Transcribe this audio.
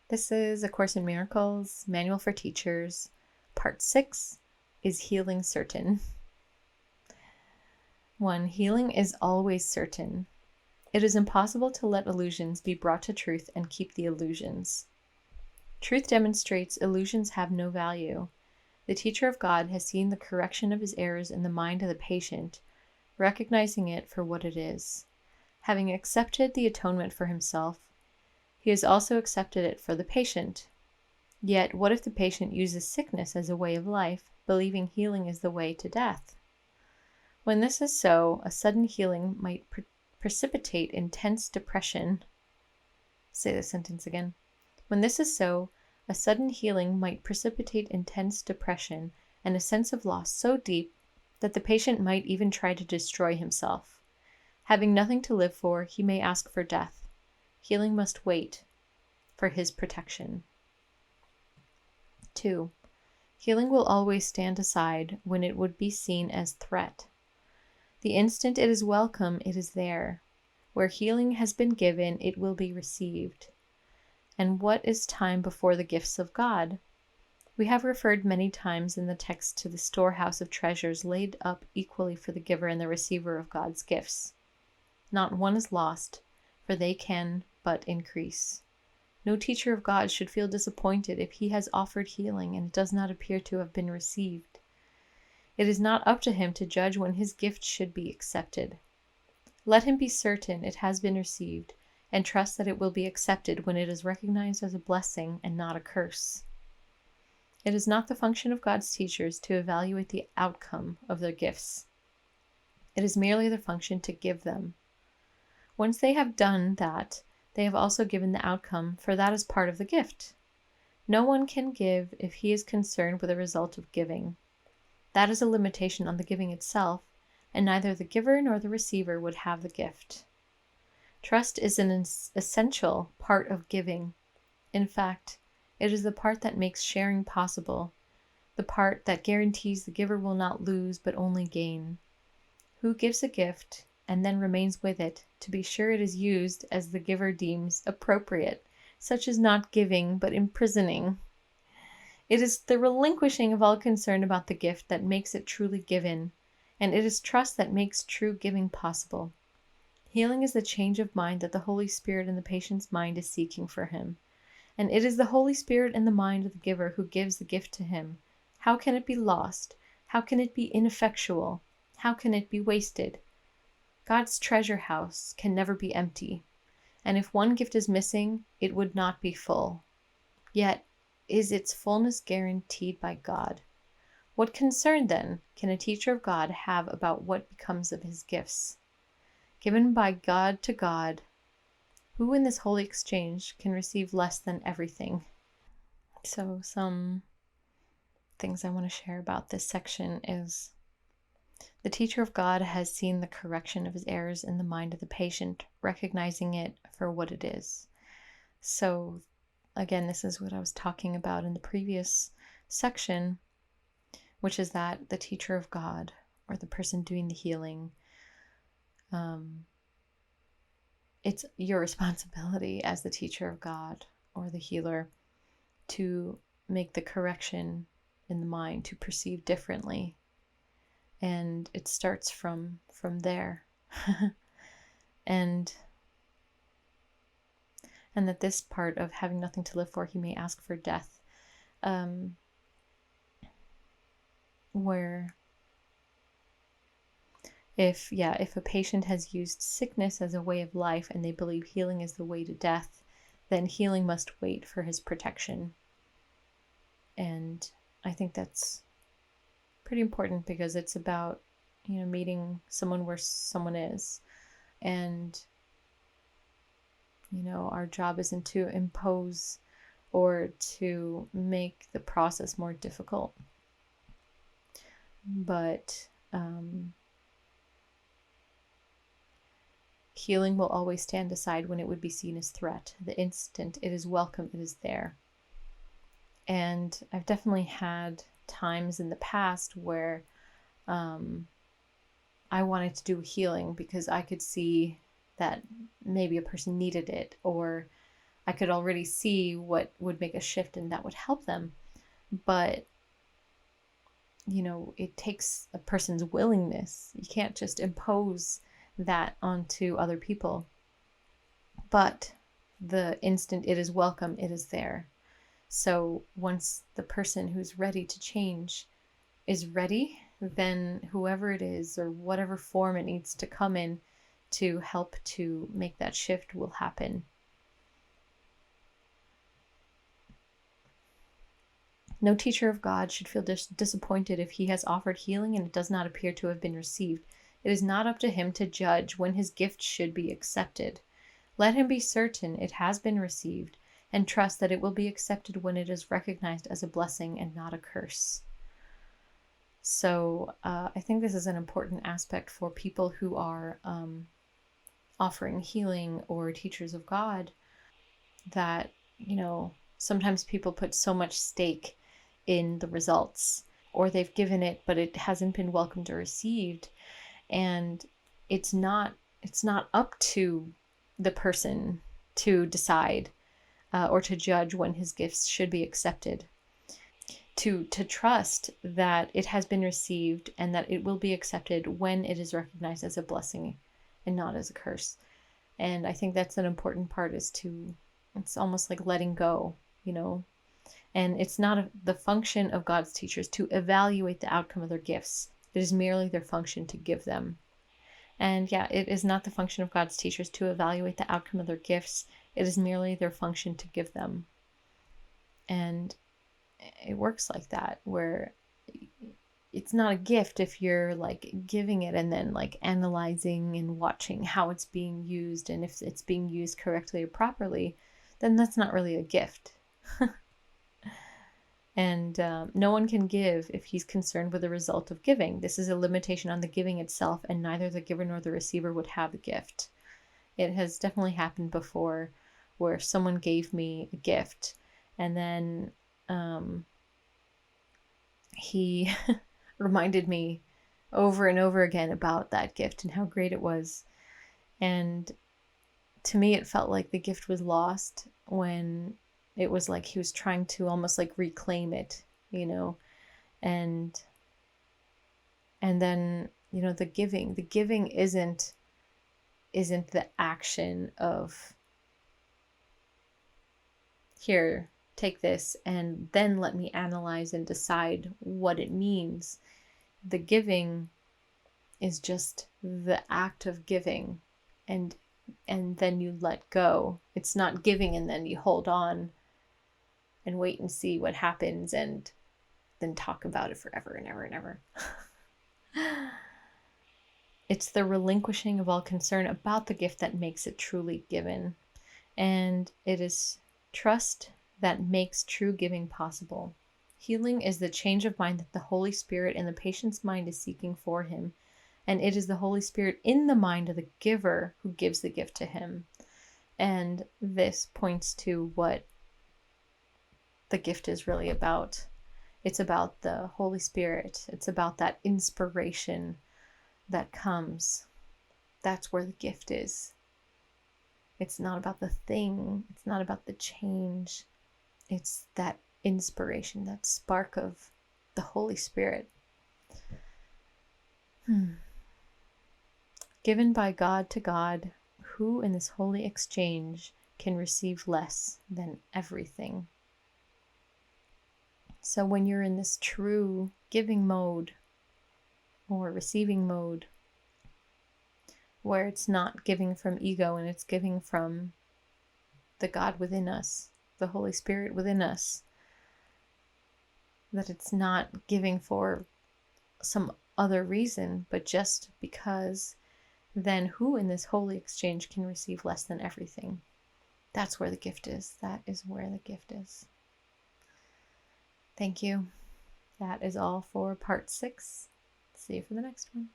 This is A Course in Miracles, Manual for Teachers. Part 6, Is Healing Certain? 1. Healing is always certain. It is impossible to let illusions be brought to truth and keep the illusions. Truth demonstrates illusions have no value. The teacher of God has seen the correction of his errors in the mind of the patient, recognizing it for what it is. Having accepted the atonement for himself, he has also accepted it for the patient. Yet, what if the patient uses sickness as a way of life, believing healing is the way to death? When this is so, a sudden healing might precipitate intense depression. Say the sentence again. When this is so, a sudden healing might precipitate intense depression and a sense of loss so deep that the patient might even try to destroy himself. Having nothing to live for, he may ask for death. Healing must wait for his protection. 2. Healing will always stand aside when it would be seen as threat. The instant it is welcome, it is there. Where healing has been given, it will be received. And what is time before the gifts of God? We have referred many times in the text to the storehouse of treasures laid up equally for the giver and the receiver of God's gifts. Not one is lost, for they can but increase. No teacher of God should feel disappointed if he has offered healing and it does not appear to have been received. It is not up to him to judge when his gift should be accepted. Let him be certain it has been received, and trust that it will be accepted when it is recognized as a blessing and not a curse. It is not the function of God's teachers to evaluate the outcome of their gifts. It is merely their function to give them. Once they have done that, they have also given the outcome, for that is part of the gift. No one can give if he is concerned with the result of giving. That is a limitation on the giving itself, and neither the giver nor the receiver would have the gift. Trust is an essential part of giving. In fact, it is the part that makes sharing possible, the part that guarantees the giver will not lose but only gain. Who gives a gift and then remains with it, to be sure it is used as the giver deems appropriate, such is not giving but imprisoning. It is the relinquishing of all concern about the gift that makes it truly given, and it is trust that makes true giving possible. Healing is the change of mind that the Holy Spirit in the patient's mind is seeking for him. And it is the Holy Spirit in the mind of the giver who gives the gift to him. How can it be lost? How can it be ineffectual? How can it be wasted? God's treasure house can never be empty. And if one gift is missing, it would not be full. Yet, is its fullness guaranteed by God? What concern, then, can a teacher of God have about what becomes of his gifts? Given by God to God, who in this holy exchange can receive less than everything? So some things I want to share about this section is the teacher of God has seen the correction of his errors in the mind of the patient, recognizing it for what it is. So again, this is what I was talking about in the previous section, which is that the teacher of God, or the person doing the healing, it's your responsibility as the teacher of God or the healer to make the correction in the mind, to perceive differently. And it starts from there. and that this part of having nothing to live for, he may ask for death, where if a patient has used sickness as a way of life and they believe healing is the way to death, then healing must wait for his protection. And I think that's pretty important because it's about, meeting someone where someone is. And, our job isn't to impose or to make the process more difficult. But healing will always stand aside when it would be seen as threat. The instant it is welcome, it is there. And I've definitely had times in the past where I wanted to do healing because I could see that maybe a person needed it, or I could already see what would make a shift and that would help them. But, it takes a person's willingness. You can't just impose that onto other people. But the instant it is welcome, it is there. So once the person who's ready to change is ready, then whoever it is or whatever form it needs to come in to help to make that shift will happen. No teacher of God should feel disappointed if he has offered healing and it does not appear to have been received. It is not up to him to judge when his gift should be accepted. Let him be certain it has been received and trust that it will be accepted when it is recognized as a blessing and not a curse. So I think this is an important aspect for people who are offering healing or teachers of God, that, sometimes people put so much stake in the results, or they've given it, but it hasn't been welcomed or received. And it's not up to the person to decide or to judge when his gifts should be accepted. To trust that it has been received and that it will be accepted when it is recognized as a blessing and not as a curse. And I think that's an important part, it's almost like letting go, and it's not the function of God's teachers to evaluate the outcome of their gifts. It is merely their function to give them. And yeah, it is not the function of God's teachers to evaluate the outcome of their gifts. It is merely their function to give them. And it works like that, where it's not a gift if you're like giving it and then like analyzing and watching how it's being used, and if it's being used correctly or properly, then that's not really a gift. And no one can give if he's concerned with the result of giving. This is a limitation on the giving itself, and neither the giver nor the receiver would have the gift. It has definitely happened before where someone gave me a gift and then he reminded me over and over again about that gift and how great it was. And to me, it felt like the gift was lost when it was like he was trying to almost like reclaim it, and then, the giving isn't the action of, here, take this and then let me analyze and decide what it means. The giving is just the act of giving, and then you let go. It's not giving and then you hold on and wait and see what happens and then talk about it forever and ever and ever. It's the relinquishing of all concern about the gift that makes it truly given. And it is trust that makes true giving possible. Healing is the change of mind that the Holy Spirit in the patient's mind is seeking for him. And it is the Holy Spirit in the mind of the giver who gives the gift to him. And this points to what the gift is really about. It's about the Holy Spirit. It's about that inspiration that comes. That's where the gift is. It's not about the thing. It's not about the change. It's that inspiration, that spark of the Holy Spirit. Given by God to God, who in this holy exchange can receive less than everything? So when you're in this true giving mode or receiving mode, where it's not giving from ego and it's giving from the God within us, the Holy Spirit within us, that it's not giving for some other reason, but just because, then who in this holy exchange can receive less than everything? That's where the gift is. That is where the gift is. Thank you. That is all for part 6. See you for the next one.